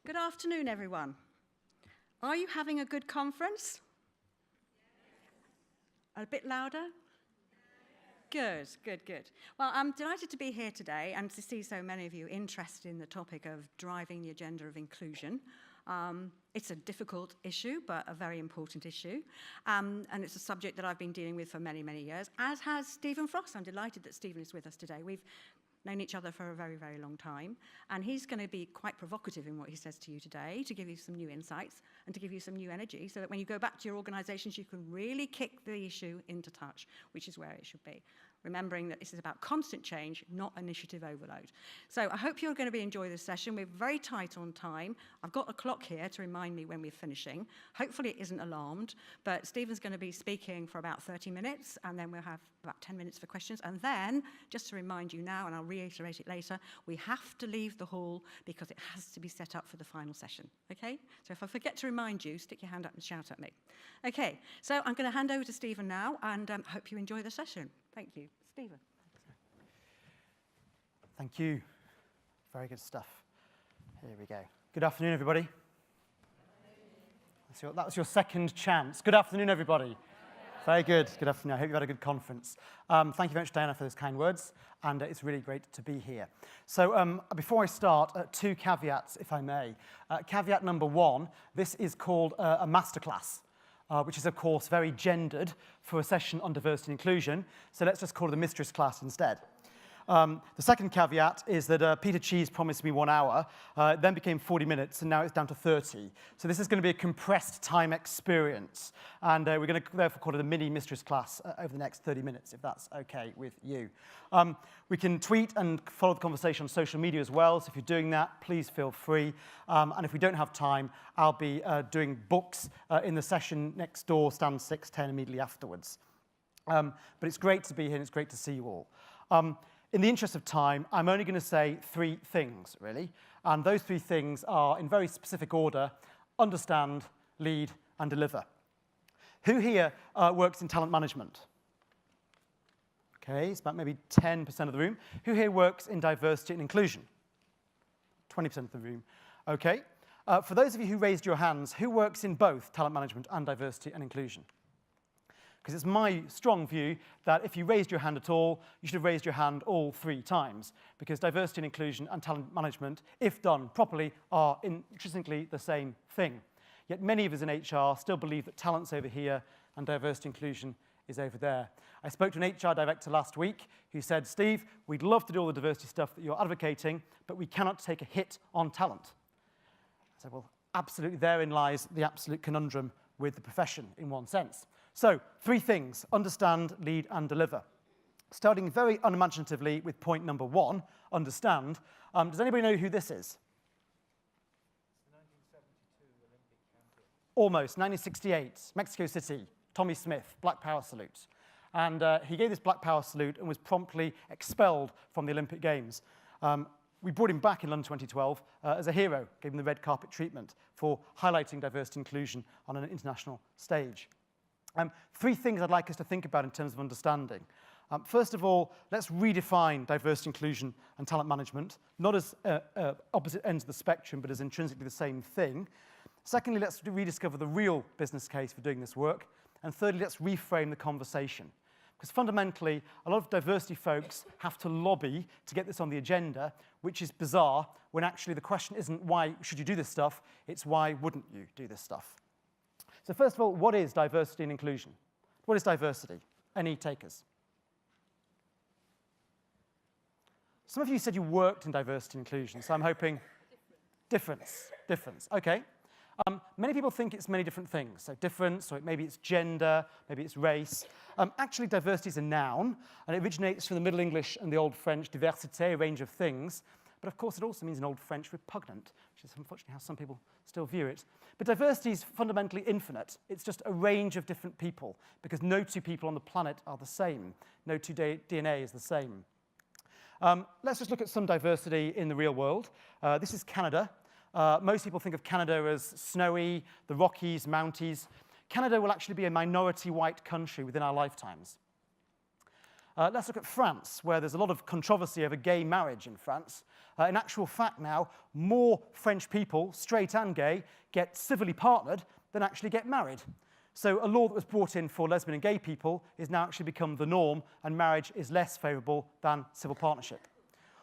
Good afternoon, everyone. Are you having a good conference? A bit louder? Good, good, good. Well, I'm delighted to be here today and to see so many of you interested in the topic of driving the agenda of inclusion. It's a difficult issue, but a very important issue. And it's a subject that I've been dealing with for many, many years, as has Stephen Frost. I'm delighted that Stephen is with us today. We've known each other for a very, very long time, and he's going to be quite provocative in what he says to you today, to give you some new insights and to give you some new energy, so that when you go back to your organisations, you can really kick the issue into touch, which is where it should be. Remembering that this is about constant change, not initiative overload. So I hope you're going to enjoy this session. We're very tight on time. I've got a clock here to remind me when we're finishing. Hopefully it isn't alarmed, but Stephen's going to be speaking for about 30 minutes, and then we'll have about 10 minutes for questions. And then, just to remind you now, and I'll reiterate it later, we have to leave the hall because it has to be set up for the final session, okay? So if I forget to remind you, stick your hand up and shout at me. Okay, so I'm going to hand over to Stephen now, and hope you enjoy the session. Thank you. Stephen. Thank you. Very good stuff. Here we go. Good afternoon, everybody. That was your second chance. Good afternoon, everybody. Very good. Good afternoon. I hope you had a good conference. Thank you very much, Diana, for those kind words, and it's really great to be here. So before I start, two caveats, if I may. Caveat number one, this is called a masterclass. Which is, of course, very gendered for a session on diversity and inclusion. So let's just call it a mistress class instead. The second caveat is that Peter Cheese promised me 1 hour, then became 40 minutes, and now it's down to 30. So this is going to be a compressed time experience. And we're going to therefore call it a mini mistress class over the next 30 minutes, if that's OK with you. We can tweet and follow the conversation on social media as well. So if you're doing that, please feel free. And if we don't have time, I'll be doing books in the session next door, stand 610, immediately afterwards. But it's great to be here, and it's great to see you all. In the interest of time, I'm only going to say 3 things, really. And those 3 things are, in very specific order, understand, lead, and deliver. Who here works in talent management? OK, it's about maybe 10% of the room. Who here works in diversity and inclusion? 20% of the room. OK. For those of you who raised your hands, who works in both talent management and diversity and inclusion? Because it's my strong view that if you raised your hand at all, you should have raised your hand all 3 times, because diversity and inclusion and talent management, if done properly, are intrinsically the same thing. Yet many of us in HR still believe that talent's over here and diversity and inclusion is over there. I spoke to an HR director last week who said, Steve, we'd love to do all the diversity stuff that you're advocating, but we cannot take a hit on talent. I said, well, absolutely, therein lies the absolute conundrum with the profession in one sense. So 3 things: understand, lead, and deliver. Starting very unimaginatively with point number 1, understand. Does anybody know who this is? It's the 1972 Olympic champion. Almost. 1968, Mexico City, Tommy Smith, Black Power salute. And he gave this Black Power salute and was promptly expelled from the Olympic Games. We brought him back in London 2012 as a hero, gave him the red carpet treatment for highlighting diversity and inclusion on an international stage. 3 things I'd like us to think about in terms of understanding. First of all, let's redefine diversity, inclusion, and talent management, not as opposite ends of the spectrum, but as intrinsically the same thing. Secondly, let's rediscover the real business case for doing this work. And thirdly, let's reframe the conversation. Because fundamentally, a lot of diversity folks have to lobby to get this on the agenda, which is bizarre, when actually the question isn't why should you do this stuff, it's why wouldn't you do this stuff. So first of all, what is diversity and inclusion? What is diversity? Any takers? Some of you said you worked in diversity and inclusion, so I'm hoping difference. OK. Many people think it's many different things. So difference, or maybe it's gender, maybe it's race. Actually, diversity is a noun, and it originates from the Middle English and the Old French diversité, a range of things. But of course, it also means in Old French repugnant, which is unfortunately how some people still view it. But diversity is fundamentally infinite. It's just a range of different people, because no 2 people on the planet are the same. No 2 DNA is the same. Let's just look at some diversity in the real world. This is Canada. Most people think of Canada as snowy, the Rockies, Mounties. Canada will actually be a minority white country within our lifetimes. Let's look at France, where there's a lot of controversy over gay marriage in France. In actual fact now, more French people, straight and gay, get civilly partnered than actually get married. So a law that was brought in for lesbian and gay people is now actually become the norm, and marriage is less favourable than civil partnership.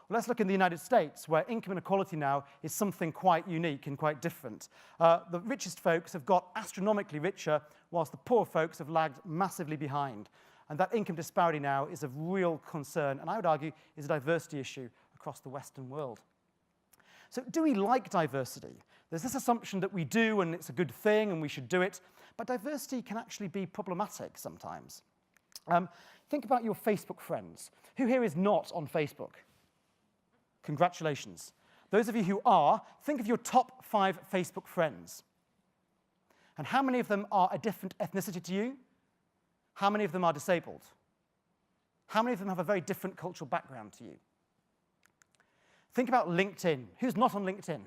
Well, let's look in the United States, where income inequality now is something quite unique and quite different. The richest folks have got astronomically richer, whilst the poor folks have lagged massively behind. And that income disparity now is of real concern, and I would argue is a diversity issue across the Western world. So do we like diversity? There's this assumption that we do, and it's a good thing, and we should do it, but diversity can actually be problematic sometimes. Think about your Facebook friends. Who here is not on Facebook? Congratulations. Those of you who are, think of your top 5 Facebook friends. And how many of them are a different ethnicity to you? How many of them are disabled? How many of them have a very different cultural background to you? Think about LinkedIn. Who's not on LinkedIn?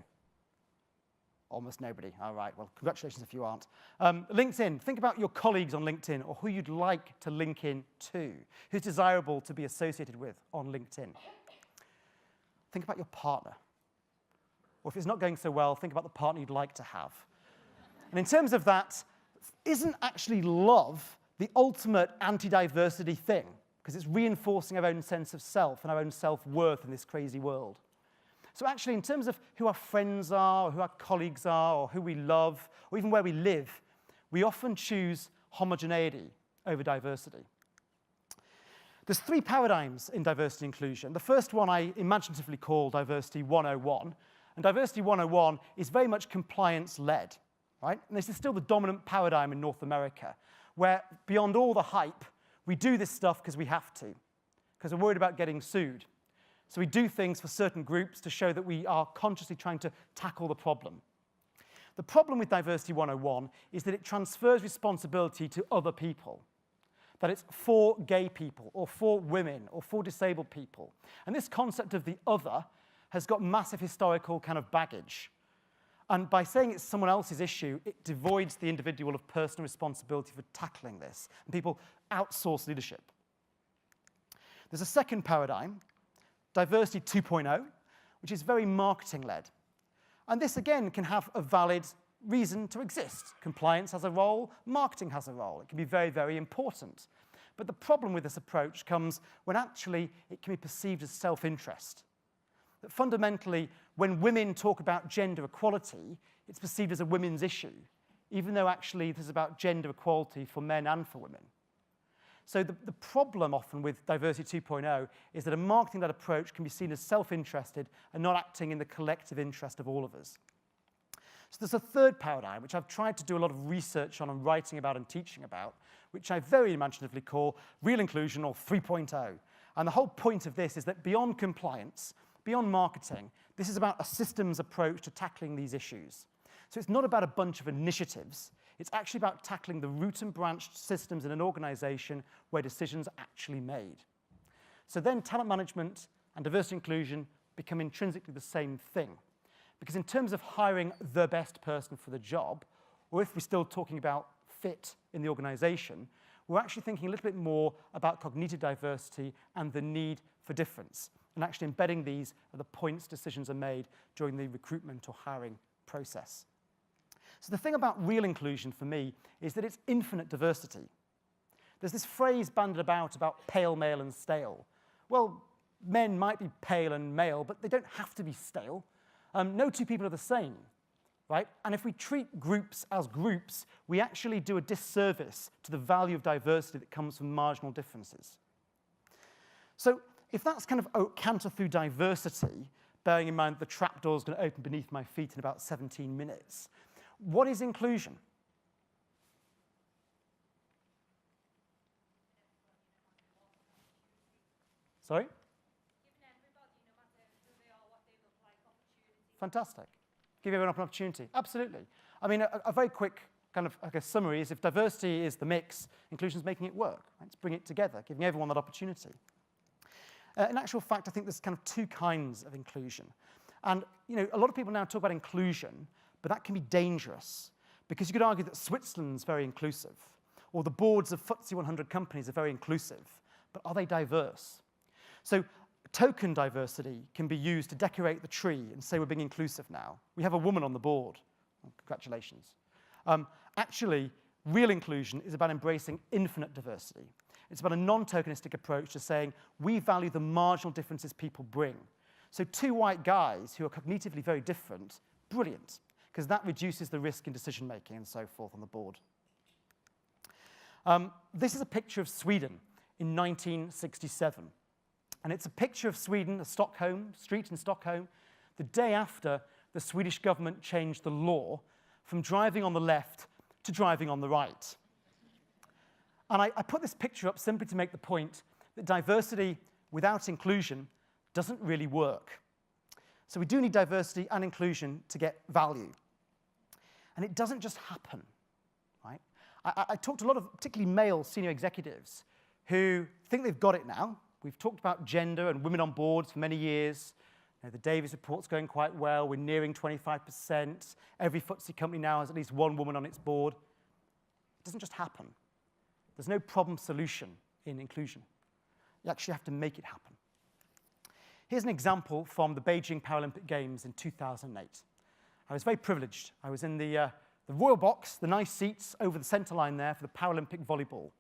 Almost nobody. All right, well, congratulations if you aren't. LinkedIn, think about your colleagues on LinkedIn, or who you'd like to link in to, who's desirable to be associated with on LinkedIn. Think about your partner. Or if it's not going so well, think about the partner you'd like to have. And in terms of that, isn't actually love the ultimate anti-diversity thing? Because it's reinforcing our own sense of self and our own self-worth in this crazy world. So actually, in terms of who our friends are, or who our colleagues are, or who we love, or even where we live, we often choose homogeneity over diversity. There's 3 paradigms in diversity inclusion. The first one I imaginatively call Diversity 101. And Diversity 101 is very much compliance-led, right? And this is still the dominant paradigm in North America, where beyond all the hype, we do this stuff because we have to, because we're worried about getting sued. So we do things for certain groups to show that we are consciously trying to tackle the problem. The problem with Diversity 101 is that it transfers responsibility to other people, that it's for gay people, or for women, or for disabled people. And this concept of the other has got massive historical kind of baggage. And by saying it's someone else's issue, it devoids the individual of personal responsibility for tackling this. And people outsource leadership. There's a second paradigm, Diversity 2.0, which is very marketing-led. And this, again, can have a valid reason to exist. Compliance has a role, marketing has a role. It can be very, very important. But the problem with this approach comes when actually it can be perceived as self-interest. That fundamentally, when women talk about gender equality, it's perceived as a women's issue, even though actually this is about gender equality for men and for women. So the problem often with Diversity 2.0 is that a marketing-led approach can be seen as self-interested and not acting in the collective interest of all of us. So there's a third paradigm, which I've tried to do a lot of research on and writing about and teaching about, which I very imaginatively call Real Inclusion, or 3.0. And the whole point of this is that beyond compliance, beyond marketing, this is about a systems approach to tackling these issues. So it's not about a bunch of initiatives. It's actually about tackling the root and branch systems in an organization where decisions are actually made. So then talent management and diversity inclusion become intrinsically the same thing. Because in terms of hiring the best person for the job, or if we're still talking about fit in the organization, we're actually thinking a little bit more about cognitive diversity and the need for difference, and actually embedding these at the points decisions are made during the recruitment or hiring process. So the thing about real inclusion for me is that it's infinite diversity. There's this phrase bandied about pale, male, and stale. Well, men might be pale and male, but they don't have to be stale. No 2 people are the same, right? And if we treat groups as groups, we actually do a disservice to the value of diversity that comes from marginal differences. So if that's kind of canter through diversity, bearing in mind the trapdoor is going to open beneath my feet in about 17 minutes, what is inclusion? Sorry? Giving everybody, no matter who they are, what they look like, opportunity. Fantastic. Give everyone an opportunity. Absolutely. I mean, a very quick kind of summary is if diversity is the mix, inclusion is making it work. Right? Let's bring it together, giving everyone that opportunity. In actual fact, I think there's kind of 2 kinds of inclusion. And a lot of people now talk about inclusion, but that can be dangerous because you could argue that Switzerland's very inclusive, or the boards of FTSE 100 companies are very inclusive. but are they diverse? So token diversity can be used to decorate the tree and say we're being inclusive now. We have a woman on the board. Well, congratulations. Actually, real inclusion is about embracing infinite diversity. It's about a non-tokenistic approach to saying we value the marginal differences people bring. So two white guys who are cognitively very different, brilliant, because that reduces the risk in decision-making and so forth on the board. This is a picture of Sweden in 1967. And it's a picture of Sweden, a Stockholm, street in Stockholm, the day after the Swedish government changed the law from driving on the left to driving on the right. And I put this picture up simply to make the point that diversity without inclusion doesn't really work. So we do need diversity and inclusion to get value. And it doesn't just happen, right? I talked to a lot of particularly male senior executives who think they've got it now. We've talked about gender and women on boards for many years. You know, the Davies report's going quite well. We're nearing 25%. Every FTSE company now has at least one woman on its board. It doesn't just happen. There's no problem solution in inclusion. You actually have to make it happen. Here's an example from the Beijing Paralympic Games in 2008. I was very privileged. I was in the royal box, the nice seats over the center line there for the Paralympic volleyball.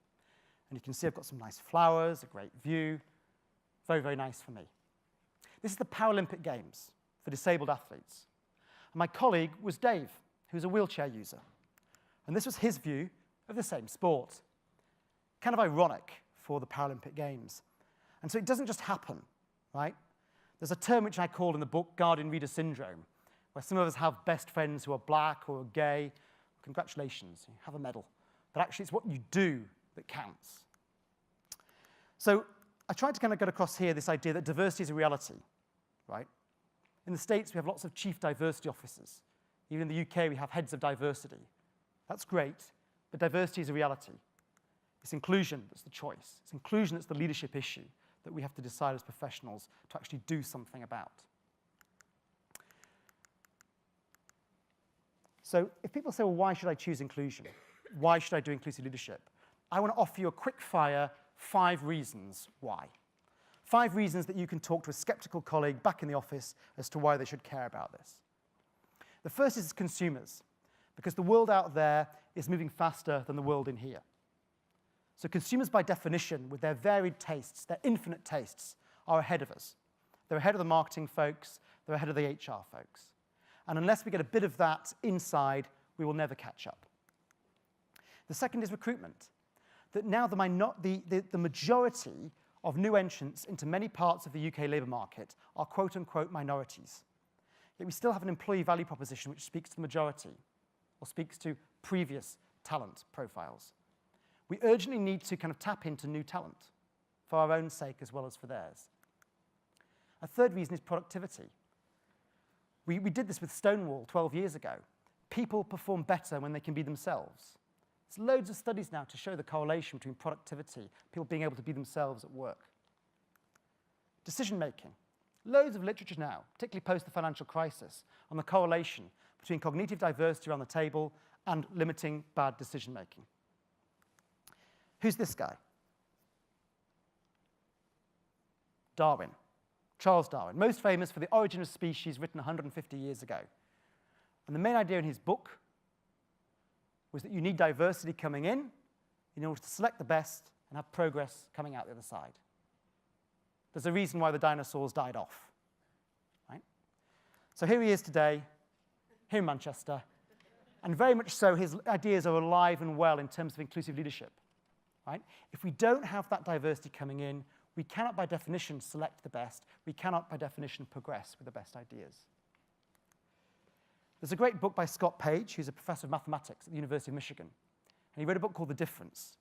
And you can see I've got some nice flowers, a great view. Very, very nice for me. This is the Paralympic Games for disabled athletes. And my colleague was Dave, who's a wheelchair user. And this was his view of the same sport. Kind of ironic for the Paralympic Games. And so it doesn't just happen, right? There's a term which I call in the book Guardian Reader Syndrome, where some of us have best friends who are black or gay. Congratulations, you have a medal. But actually, it's what you do that counts. So I tried to kind of get across here this idea that diversity is a reality, right? In the States, we have lots of chief diversity officers. Even in the UK, we have heads of diversity. That's great, but diversity is a reality. It's inclusion that's the choice. It's inclusion that's the leadership issue that we have to decide as professionals to actually do something about. So if people say, well, why should I choose inclusion? Why should I do inclusive leadership? I want to offer you a quick-fire 5 reasons why. 5 reasons that you can talk to a skeptical colleague back in the office as to why they should care about this. The first is consumers, because the world out there is moving faster than the world in here. So consumers, by definition, with their varied tastes, their infinite tastes, are ahead of us. They're ahead of the marketing folks. They're ahead of the HR folks. And unless we get a bit of that inside, we will never catch up. The second is recruitment. That now the majority of new entrants into many parts of the UK labour market are quote-unquote minorities. Yet we still have an employee value proposition which speaks to the majority, or speaks to previous talent profiles. We urgently need to kind of tap into new talent for our own sake as well as for theirs. A third reason is productivity. We did this with Stonewall 12 years ago. People perform better when they can be themselves. There's loads of studies now to show the correlation between productivity, people being able to be themselves at work. Decision-making. Loads of literature now, particularly post the financial crisis, on the correlation between cognitive diversity around the table and limiting bad decision-making. Who's this guy? Darwin. Charles Darwin, most famous for The Origin of Species, written 150 years ago. And the main idea in his book was that you need diversity coming in order to select the best and have progress coming out the other side. There's a reason why the dinosaurs died off, right? So here he is today, here in Manchester, and very much so his ideas are alive and well in terms of inclusive leadership, right? If we don't have that diversity coming in, we cannot, by definition, select the best. We cannot, by definition, progress with the best ideas. There's a great book by Scott Page, who's a professor of mathematics at the University of Michigan. And he wrote a book called The Difference.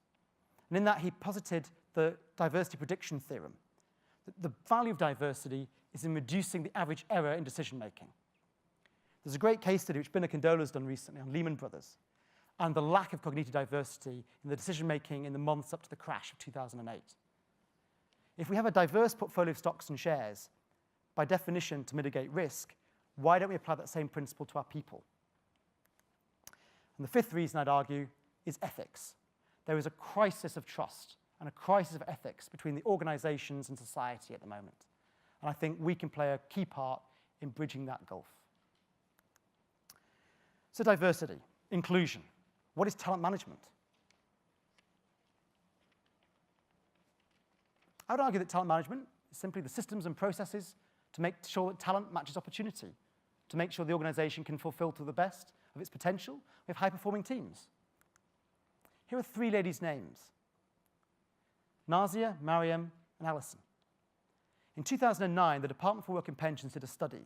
And in that, he posited the diversity prediction theorem. That the value of diversity is in reducing the average error in decision-making. There's a great case study, which Binna Condola has done recently on Lehman Brothers, and the lack of cognitive diversity in the decision-making in the months up to the crash of 2008. If we have a diverse portfolio of stocks and shares, by definition, to mitigate risk, why don't we apply that same principle to our people? And the fifth reason, I'd argue, is ethics. There is a crisis of trust and a crisis of ethics between the organizations and society at the moment. And I think we can play a key part in bridging that gulf. So diversity, inclusion. What is talent management? I would argue that talent management is simply the systems and processes to make sure that talent matches opportunity, to make sure the organization can fulfill to the best of its potential with high-performing teams. Here are 3 ladies' names: Nazia, Mariam, and Alison. In 2009, the Department for Work and Pensions did a study,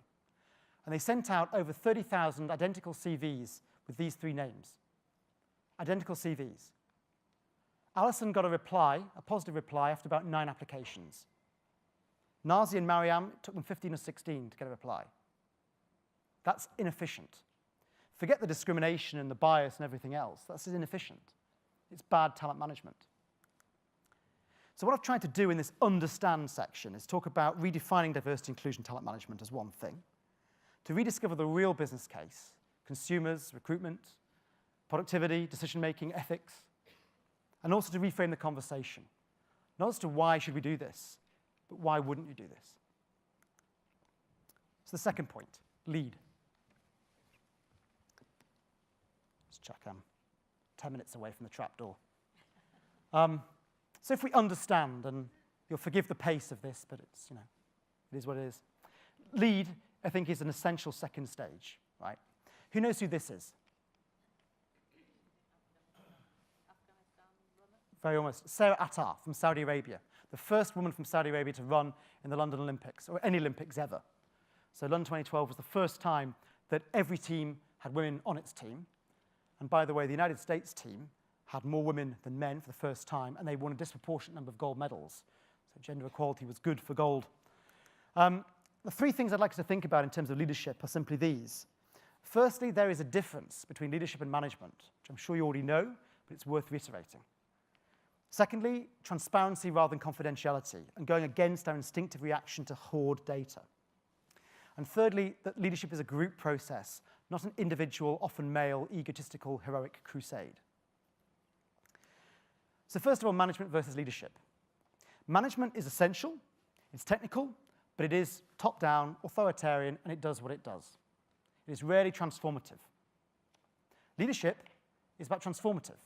and they sent out over 30,000 identical CVs with these 3 names. Identical CVs. Alison got a reply, a positive reply, after about 9 applications. Nazia and Mariam, it took them 15 or 16 to get a reply. That's inefficient. Forget the discrimination and the bias and everything else. That's inefficient. It's bad talent management. So what I've tried to do in this understand section is talk about redefining diversity, inclusion, talent management as one thing, to rediscover the real business case, consumers, recruitment, productivity, decision-making, ethics, and also to reframe the conversation. Not as to why should we do this, but why wouldn't you do this? So the second point, lead. Let's check I'm 10 minutes away from the trapdoor. So if we understand, and you'll forgive the pace of this, but it's, it is what it is. Lead, I think, is an essential second stage, right? Who knows who this is? Very almost. Sarah Attar from Saudi Arabia, the first woman from Saudi Arabia to run in the London Olympics, or any Olympics ever. So London 2012 was the first time that every team had women on its team. And by the way, the United States team had more women than men for the first time, and they won a disproportionate number of gold medals. So gender equality was good for gold. The 3 things I'd like us to think about in terms of leadership are simply these. Firstly, there is a difference between leadership and management, which I'm sure you already know, but it's worth reiterating. Secondly, transparency rather than confidentiality, and going against our instinctive reaction to hoard data. And thirdly, that leadership is a group process, not an individual, often male, egotistical, heroic crusade. So first of all, management versus leadership. Management is essential, it's technical, but it is top-down, authoritarian, and it does what it does. It is rarely transformative. Leadership is about transformative,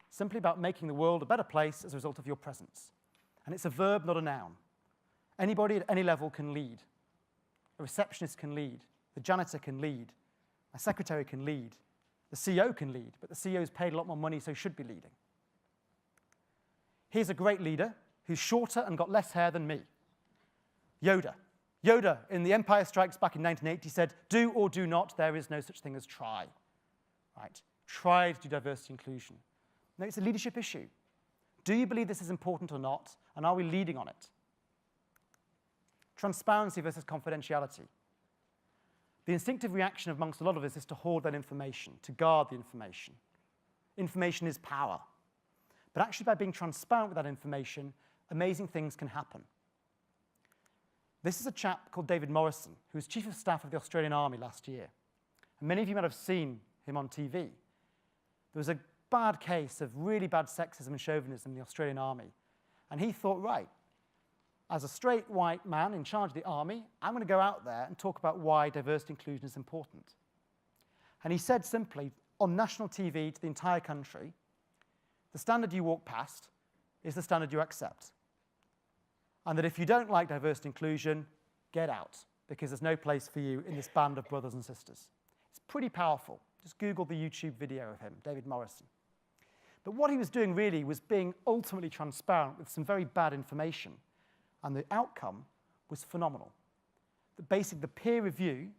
simply about making the world a better place as a result of your presence. And it's a verb, not a noun. Anybody at any level can lead. A receptionist can lead. The janitor can lead. A secretary can lead. The CEO can lead, but the CEO is paid a lot more money, so should be leading. Here's a great leader who's shorter and got less hair than me. Yoda. Yoda, in The Empire Strikes Back in 1980, said, "Do or do not, there is no such thing as try." Right? Try to do diversity inclusion. No, it's a leadership issue. Do you believe this is important or not, and are we leading on it? Transparency versus confidentiality. The instinctive reaction amongst a lot of us is to hoard that information, to guard the information. Information is power. But actually, by being transparent with that information, amazing things can happen. This is a chap called David Morrison, who was Chief of Staff of the Australian Army last year. And many of you might have seen him on TV. There was a bad case of really bad sexism and chauvinism in the Australian Army. And he thought, right, as a straight white man in charge of the army, I'm going to go out there and talk about why diversity inclusion is important. And he said simply, on national TV to the entire country, the standard you walk past is the standard you accept. And that if you don't like diversity inclusion, get out, because there's no place for you in this band of brothers and sisters. It's pretty powerful. Just Google the YouTube video of him, David Morrison. But what he was doing really was being ultimately transparent with some very bad information. And the outcome was phenomenal. Basically, the peer review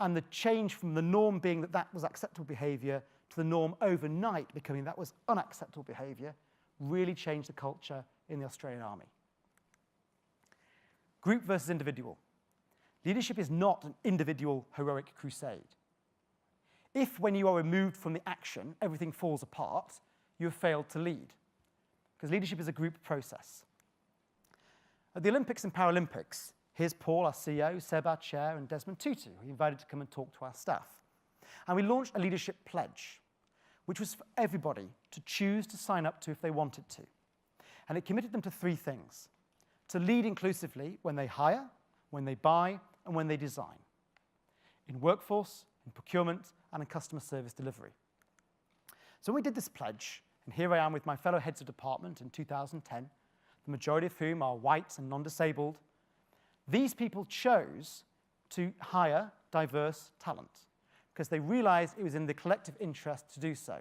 and the change from the norm being that that was acceptable behavior to the norm overnight becoming that was unacceptable behavior really changed the culture in the Australian Army. Group versus individual. Leadership is not an individual heroic crusade. If, when you are removed from the action, everything falls apart, you have failed to lead. Because leadership is a group process. At the Olympics and Paralympics, here's Paul, our CEO, Seb, our chair, and Desmond Tutu, who we invited to come and talk to our staff. And we launched a leadership pledge, which was for everybody to choose to sign up to if they wanted to. And it committed them to 3 things: to lead inclusively when they hire, when they buy, and when they design, in workforce, in procurement, and in customer service delivery. So we did this pledge, and here I am with my fellow heads of department in 2010, the majority of whom are white and non-disabled. These people chose to hire diverse talent because they realized it was in the collective interest to do so,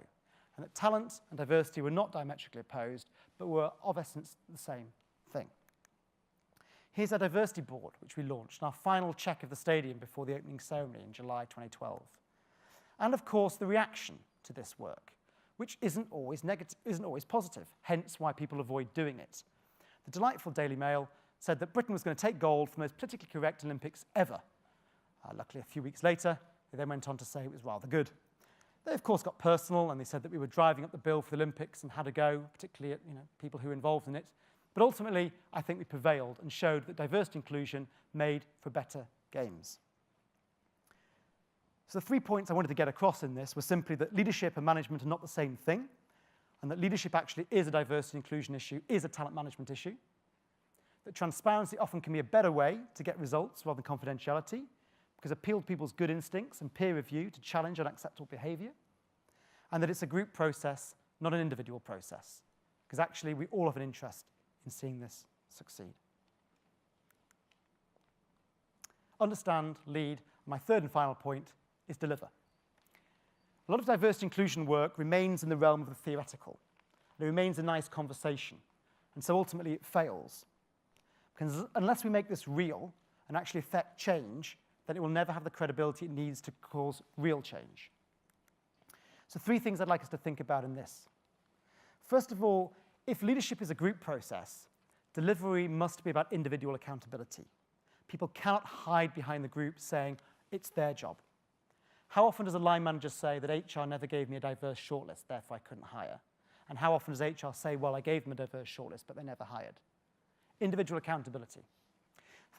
and that talent and diversity were not diametrically opposed, but were of essence the same thing. Here's our diversity board, which we launched, and our final check of the stadium before the opening ceremony in July 2012. And of course, the reaction to this work, which isn't always positive, hence why people avoid doing it. The delightful Daily Mail said that Britain was going to take gold for the most politically correct Olympics ever. Luckily, a few weeks later, they then went on to say it was rather good. They, of course, got personal, and they said that we were driving up the bill for the Olympics and had a go, particularly at people who were involved in it. But ultimately, I think we prevailed and showed that diversity inclusion made for better games. So the 3 points I wanted to get across in this were simply that leadership and management are not the same thing, and that leadership actually is a diversity and inclusion issue, is a talent management issue, that transparency often can be a better way to get results rather than confidentiality, because appeal to people's good instincts and peer review to challenge unacceptable behavior, and that it's a group process, not an individual process, because actually we all have an interest in seeing this succeed. Understand, lead. My third and final point is deliver. A lot of diversity inclusion work remains in the realm of the theoretical. It remains a nice conversation, and so ultimately it fails. Because unless we make this real and actually affect change, then it will never have the credibility it needs to cause real change. So 3 things I'd like us to think about in this. First of all, if leadership is a group process, delivery must be about individual accountability. People cannot hide behind the group saying it's their job. How often does a line manager say that HR never gave me a diverse shortlist, therefore I couldn't hire? And how often does HR say, well, I gave them a diverse shortlist, but they never hired? Individual accountability.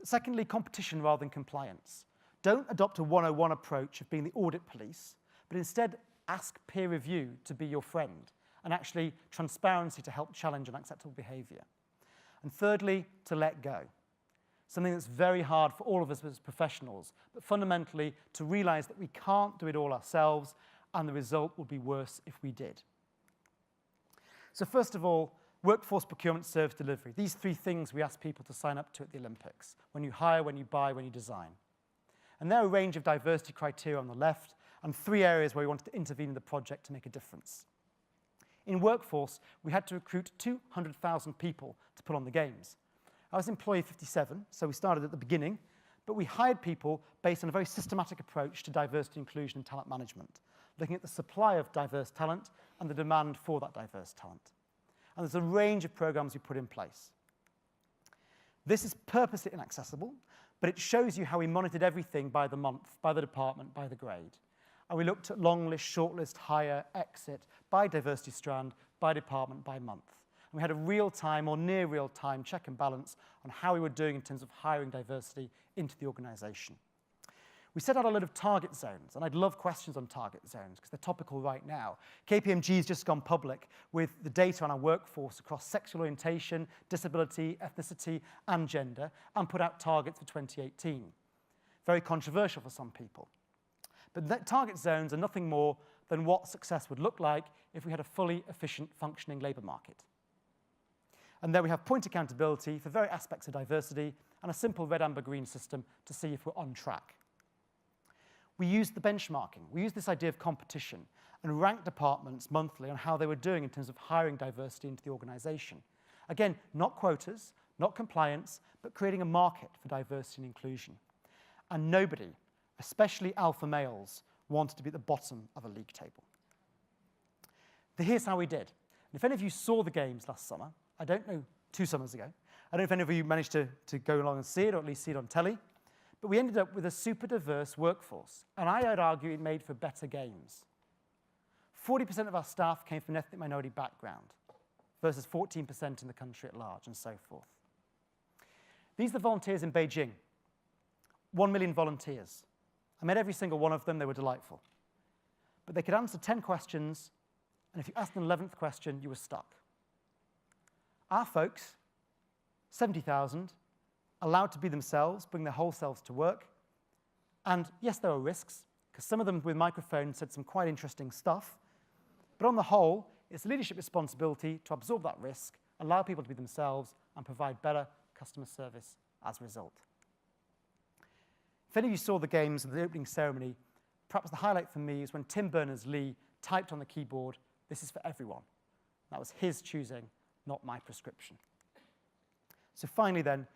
Secondly, competition rather than compliance. Don't adopt a 101 approach of being the audit police, but instead ask peer review to be your friend, and actually transparency to help challenge unacceptable behavior. And thirdly, to let go. Something that's very hard for all of us as professionals, but fundamentally to realize that we can't do it all ourselves, and the result would be worse if we did. So first of all, workforce procurement, service delivery. These 3 things we ask people to sign up to at the Olympics: when you hire, when you buy, when you design. And there are a range of diversity criteria on the left, and 3 areas where we wanted to intervene in the project to make a difference. In workforce, we had to recruit 200,000 people to put on the games. I was employee 57, so we started at the beginning, but we hired people based on a very systematic approach to diversity, inclusion, and talent management, looking at the supply of diverse talent and the demand for that diverse talent. And there's a range of programs we put in place. This is purposely inaccessible, but it shows you how we monitored everything by the month, by the department, by the grade. And we looked at long list, short list, hire, exit, by diversity strand, by department, by month. And we had a real-time or near real-time check and balance on how we were doing in terms of hiring diversity into the organization. We set out a lot of target zones, and I'd love questions on target zones because they're topical right now. KPMG has just gone public with the data on our workforce across sexual orientation, disability, ethnicity, and gender, and put out targets for 2018. Very controversial for some people. But the target zones are nothing more than what success would look like if we had a fully efficient, functioning labour market. And there we have point accountability for various aspects of diversity and a simple red, amber, green system to see if we're on track. We used the benchmarking. We used this idea of competition and ranked departments monthly on how they were doing in terms of hiring diversity into the organization. Again, not quotas, not compliance, but creating a market for diversity and inclusion. And nobody, especially alpha males, wanted to be at the bottom of a league table. Here's how we did. And if any of you saw the games last summer, I don't know, 2 summers ago, I don't know if any of you managed to go along and see it, or at least see it on telly, but we ended up with a super diverse workforce, and I'd argue it made for better games. 40% of our staff came from an ethnic minority background, versus 14% in the country at large, and so forth. These are the volunteers in Beijing. 1 million volunteers. I met every single one of them. They were delightful. But they could answer 10 questions, and if you asked an 11th question, you were stuck. Our folks, 70,000, allowed to be themselves, bring their whole selves to work. And yes, there are risks, because some of them with microphones said some quite interesting stuff. But on the whole, it's leadership responsibility to absorb that risk, allow people to be themselves, and provide better customer service as a result. If any of you saw the games of the opening ceremony, perhaps the highlight for me is when Tim Berners-Lee typed on the keyboard, "This is for everyone." That was his choosing, not my prescription. So finally then,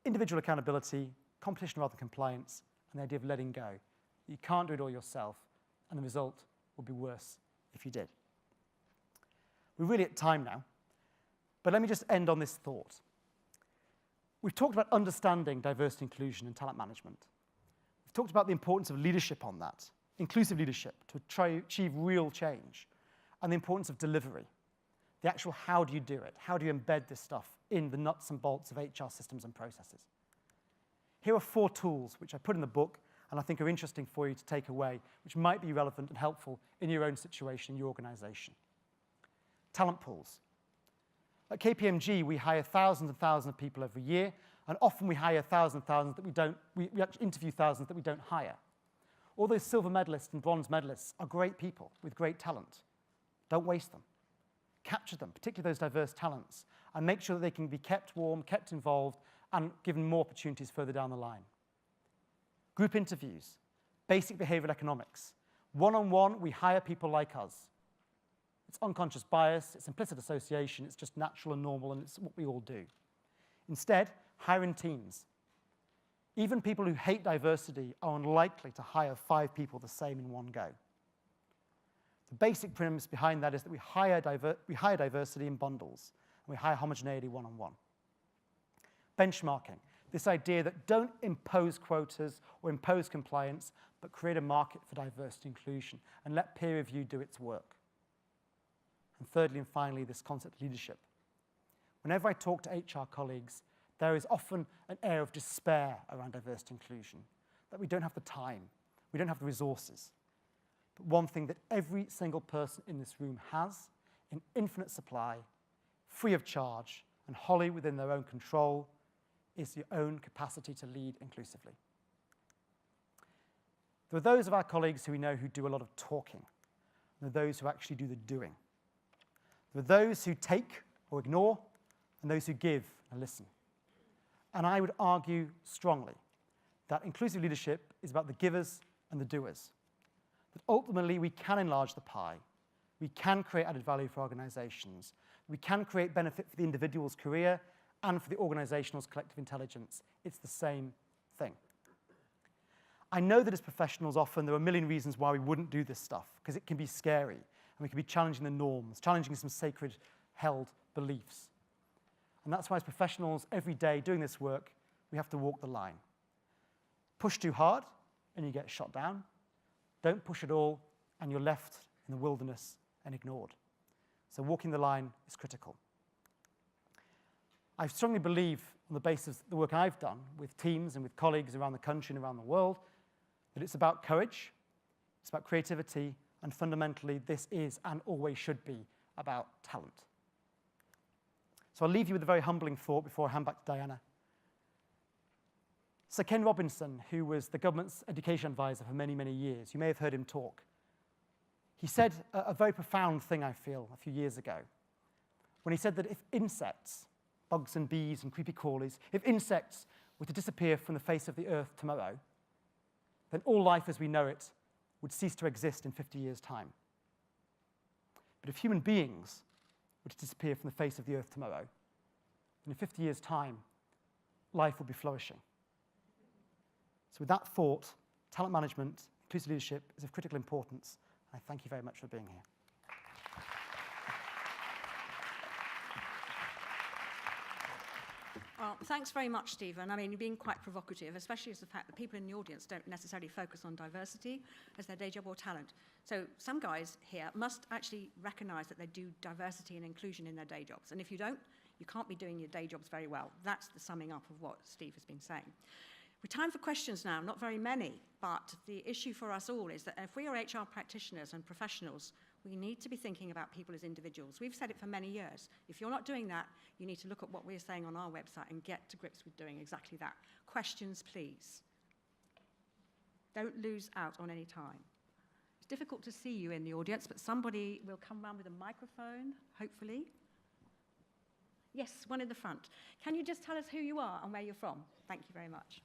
individual accountability, competition rather than compliance, and the idea of letting go. You can't do it all yourself, and the result would be worse if you did. We're really at time now, but let me just end on this thought. We've talked about understanding diversity, inclusion, and talent management. We've talked about the importance of leadership on that, inclusive leadership, to try to achieve real change, and the importance of delivery. The actual how do you do it? How do you embed this stuff in the nuts and bolts of HR systems and processes? Here are 4 tools which I put in the book and I think are interesting for you to take away, which might be relevant and helpful in your own situation, in your organization. Talent pools. At KPMG, we hire thousands and thousands of people every year, and often we hire thousands and thousands that we don't, we actually interview thousands that we don't hire. All those silver medalists and bronze medalists are great people with great talent. Don't waste them. Capture them, particularly those diverse talents, and make sure that they can be kept warm, kept involved, and given more opportunities further down the line. Group interviews, basic behavioral economics. One-on-one, we hire people like us. It's unconscious bias, it's implicit association, it's just natural and normal, and it's what we all do. Instead, hire in teams. Even people who hate diversity are unlikely to hire 5 people the same in one go. The basic premise behind that is that we hire diversity in bundles, and we hire homogeneity one-on-one. Benchmarking, this idea that don't impose quotas or impose compliance, but create a market for diversity inclusion, and let peer review do its work. And thirdly and finally, this concept of leadership. Whenever I talk to HR colleagues, there is often an air of despair around diversity inclusion, that we don't have the time, we don't have the resources. But one thing that every single person in this room has, in infinite supply, free of charge, and wholly within their own control, is your own capacity to lead inclusively. There are those of our colleagues who we know who do a lot of talking, and there are those who actually do the doing. There are those who take or ignore, and those who give and listen. And I would argue strongly that inclusive leadership is about the givers and the doers. That ultimately we can enlarge the pie, we can create added value for organizations, we can create benefit for the individual's career and for the organization's collective intelligence. It's the same thing. I know that as professionals often there are a million reasons why we wouldn't do this stuff, because it can be scary, and we can be challenging the norms, challenging some sacred held beliefs. And that's why as professionals every day doing this work, we have to walk the line. Push too hard and you get shot down. Don't push at all and you're left in the wilderness and ignored. So walking the line is critical. I strongly believe, on the basis of the work I've done with teams and with colleagues around the country and around the world, that it's about courage, it's about creativity, and fundamentally this is and always should be about talent. So I'll leave you with a very humbling thought before I hand back to Diana. Sir Ken Robinson, who was the government's education advisor for many, many years, you may have heard him talk. He said a very profound thing, I feel, a few years ago, when he said that if insects, bugs and bees and creepy crawlies, if insects were to disappear from the face of the earth tomorrow, then all life as we know it would cease to exist in 50 years' time. But if human beings were to disappear from the face of the earth tomorrow, then in 50 years' time, life will be flourishing. So with that thought, talent management, inclusive leadership is of critical importance. I thank you very much for being here. Well, thanks very much, Stephen. I mean, you're being quite provocative, especially as the fact that people in the audience don't necessarily focus on diversity as their day job or talent. So some guys here must actually recognise that they do diversity and inclusion in their day jobs. And if you don't, you can't be doing your day jobs very well. That's the summing up of what Steve has been saying. We're time for questions now, not very many, but the issue for us all is that if we are HR practitioners and professionals, We need to be thinking about people as individuals. We've said it for many years. If you're not doing that, you need to look at what we're saying on our website and get to grips with doing exactly that. Questions, please. Don't lose out on any time. It's difficult to see you in the audience, but somebody will come round with a microphone, hopefully. Yes, one in the front. Can you just tell us who you are and where you're from? Thank you very much.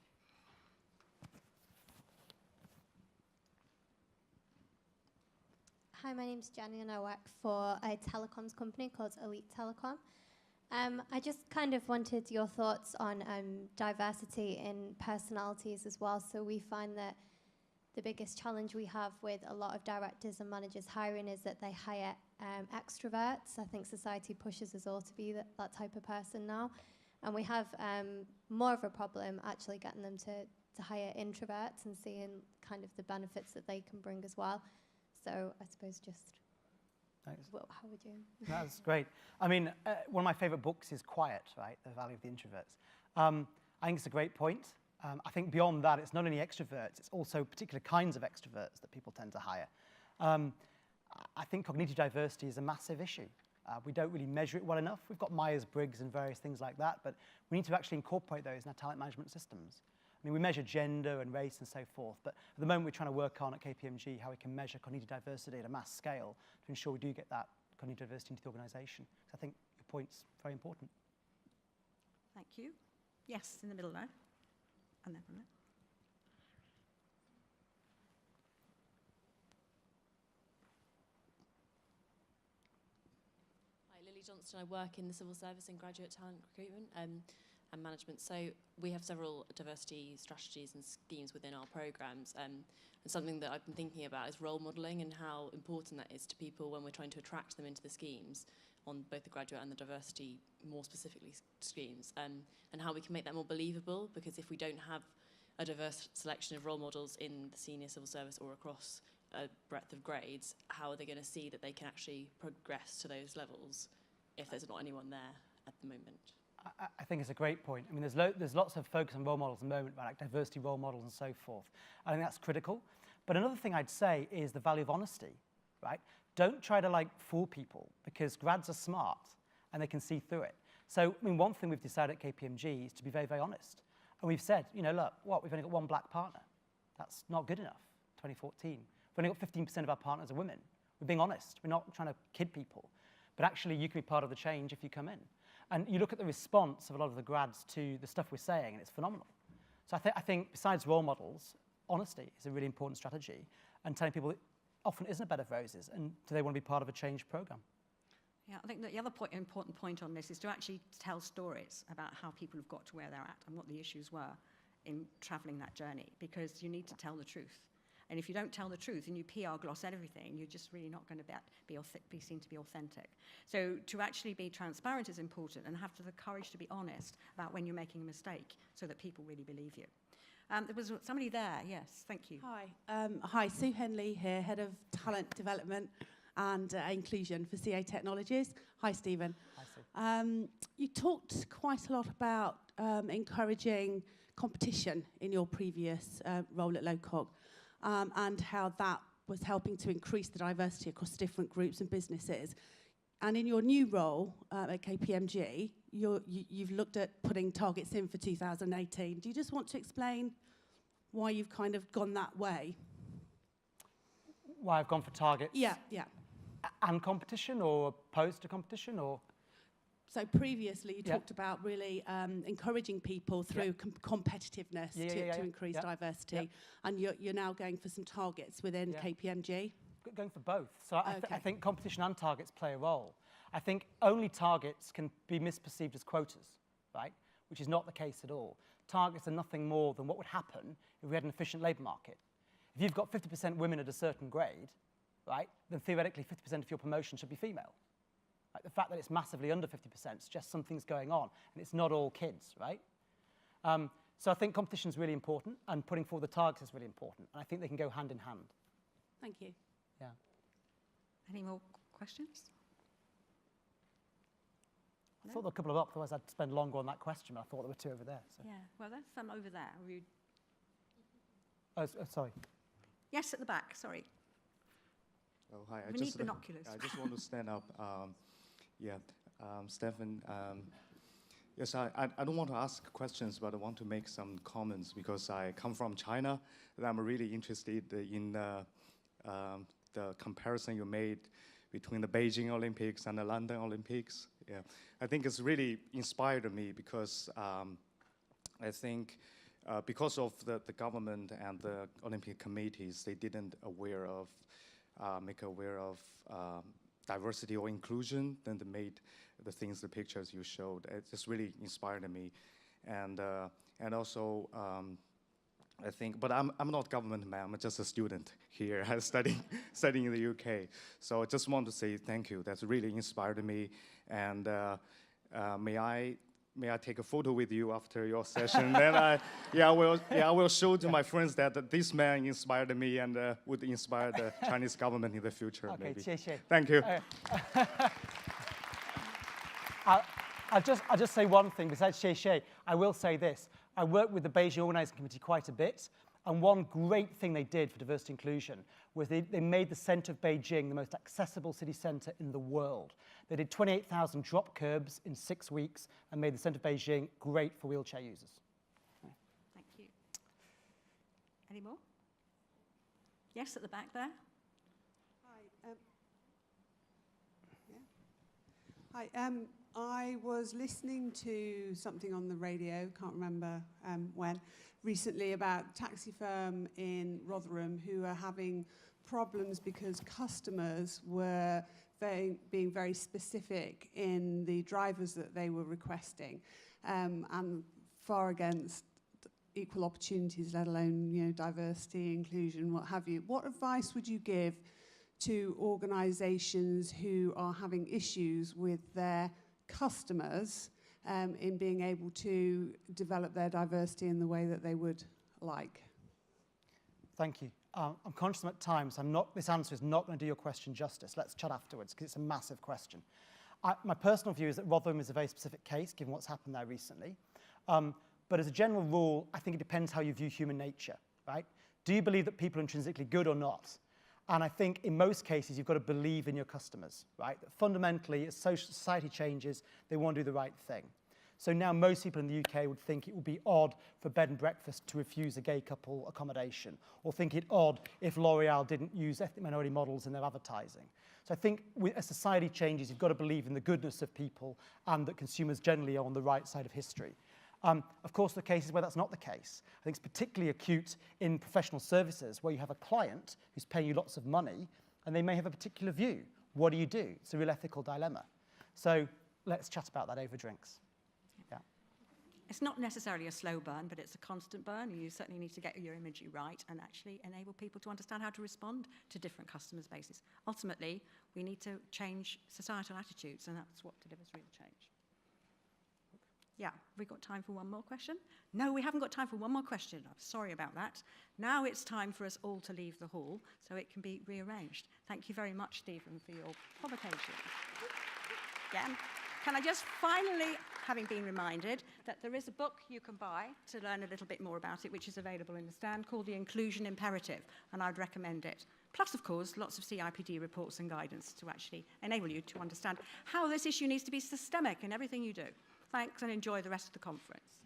Hi, my name's Jenny and I work for a telecoms company called Elite Telecom. I just kind of wanted your thoughts on diversity in personalities as well. So we find that the biggest challenge we have with a lot of directors and managers hiring is that they hire extroverts. I think society pushes us all to be that type of person now. And we have more of a problem actually getting them to hire introverts and seeing kind of the benefits that they can bring as well. So I suppose just, Thanks. well, how would you? That's great. I mean, one of my favorite books is Quiet, right? The Value of the Introverts. I think it's a great point. I think beyond that, it's not only extroverts, it's also particular kinds of extroverts that people tend to hire. I think cognitive diversity is a massive issue. We don't really measure it well enough. We've got Myers-Briggs and various things like that, but we need to actually incorporate those in our talent management systems. I mean, we measure gender and race and so forth, but at the moment we're trying to work on at KPMG how we can measure cognitive diversity at a mass scale to ensure we do get that cognitive diversity into the organisation. So I think your point's very important. Thank you. Yes, in the middle there. And then from there. Hi, Lily Johnston. I work in the civil service and graduate talent recruitment and management. So we have several diversity strategies and schemes within our programs. And something that I've been thinking about is role modelling and how important that is to people when we're trying to attract them into the schemes on both the graduate and the diversity, more specifically, schemes. And how we can make that more believable, because if we don't have a diverse selection of role models in the senior civil service or across a breadth of grades, how are they going to see that they can actually progress to those levels if there's not anyone there at the moment? I think it's a great point. I mean, there's lots of focus on role models at the moment, about like diversity role models and so forth. I think that's critical. But another thing I'd say is the value of honesty, right? Don't try to like fool people, because grads are smart and they can see through it. So, I mean, one thing we've decided at KPMG is to be very, very honest. And we've said, you know, look, we've only got one black partner. That's not good enough, 2014. We've only got 15% of our partners are women. We're being honest. We're not trying to kid people. But actually, you can be part of the change if you come in. And you look at the response of a lot of the grads to the stuff we're saying, and it's phenomenal. So I think besides role models, honesty is a really important strategy, and telling people it often isn't a bed of roses, and do they want to be part of a change program? Yeah, I think that the other important point on this is to actually tell stories about how people have got to where they're at and what the issues were in travelling that journey, because you need to tell the truth. And if you don't tell the truth and you PR gloss everything, you're just really not going to be seen to be authentic. So to actually be transparent is important, and have the courage to be honest about when you're making a mistake so that people really believe you. There was somebody there, yes, thank you. Hi, Sue Henley here, Head of Talent Development and Inclusion for CA Technologies. Hi, Stephen. Hi, Sue. You talked quite a lot about encouraging competition in your previous role at Lowcock, and how that was helping to increase the diversity across different groups and businesses. And in your new role at KPMG, you've looked at putting targets in for 2018. Do you just want to explain why you've kind of gone that way? Why I've gone for targets? Yeah. And competition, or opposed to competition, or? So previously you talked about really encouraging people through competitiveness to increase diversity, and you're now going for some targets within KPMG? Going for both. So I think competition and targets play a role. I think only targets can be misperceived as quotas, right? Which is not the case at all. Targets are nothing more than what would happen if we had an efficient labour market. If you've got 50% women at a certain grade, right, then theoretically 50% of your promotion should be female. Right? The fact that it's massively under 50% suggests something's going on, and it's not all kids, right? So I think competition is really important, and putting forward the targets is really important, and I think they can go hand in hand. Thank you. Yeah. Any more questions? I thought there were a couple of up, otherwise I'd spend longer on that question, but I thought there were two over there. So. Yeah, well, there's some over there. Oh, sorry. Yes, at the back, sorry. Oh, hi. We need binoculars. I just want to stand up. Stefan, yes, I don't want to ask questions, but I want to make some comments because I come from China, and I'm really interested in the comparison you made between the Beijing Olympics and the London Olympics. Yeah, I think it's really inspired me because I think because of the government and the Olympic committees, they didn't make aware of diversity or inclusion, then they made the pictures you showed. It just really inspired me. And also, I think, but I'm not government man, I'm just a student here studying in the UK. So I just want to say thank you. That's really inspired me. And may I take a photo with you after your session? Then I will show to my friends that this man inspired me and would inspire the Chinese government in the future. Okay, maybe. 谢谢. Thank you. I'll just say one thing. Besides Xie, I will say this. I worked with the Beijing Organizing Committee quite a bit, and one great thing they did for diversity inclusion was they made the centre of Beijing the most accessible city centre in the world. They did 28,000 drop curbs in 6 weeks and made the centre of Beijing great for wheelchair users. Thank you. Any more? Yes, at the back there. Hi. I was listening to something on the radio, can't remember when, recently about a taxi firm in Rotherham who are having problems because customers were being very specific in the drivers that they were requesting, and far against equal opportunities, let alone diversity, inclusion, what have you. What advice would you give to organisations who are having issues with their customers in being able to develop their diversity in the way that they would like? Thank you. I'm conscious I'm at time, so this answer is not going to do your question justice. Let's chat afterwards, because it's a massive question. My personal view is that Rotherham is a very specific case, given what's happened there recently. But as a general rule, I think it depends how you view human nature, right? Do you believe that people are intrinsically good or not? And I think in most cases, you've got to believe in your customers, right? That fundamentally, as society changes, they want to do the right thing. So now most people in the UK would think it would be odd for bed and breakfast to refuse a gay couple accommodation, or think it odd if L'Oreal didn't use ethnic minority models in their advertising. So I think as society changes, you've got to believe in the goodness of people and that consumers generally are on the right side of history. Of course, there are cases where that's not the case. I think it's particularly acute in professional services where you have a client who's paying you lots of money and they may have a particular view. What do you do? It's a real ethical dilemma. So let's chat about that over drinks. Yeah. It's not necessarily a slow burn, but it's a constant burn. You certainly need to get your imagery right and actually enable people to understand how to respond to different customers' bases. Ultimately, we need to change societal attitudes, and that's what delivers real change. Yeah, we've got time for one more question? No, we haven't got time for one more question. I'm sorry about that. Now it's time for us all to leave the hall so it can be rearranged. Thank you very much, Stephen, for your provocation. Yeah. Can I just finally, having been reminded that there is a book you can buy to learn a little bit more about it, which is available in the stand, called The Inclusion Imperative, and I'd recommend it. Plus, of course, lots of CIPD reports and guidance to actually enable you to understand how this issue needs to be systemic in everything you do. Thanks, and enjoy the rest of the conference.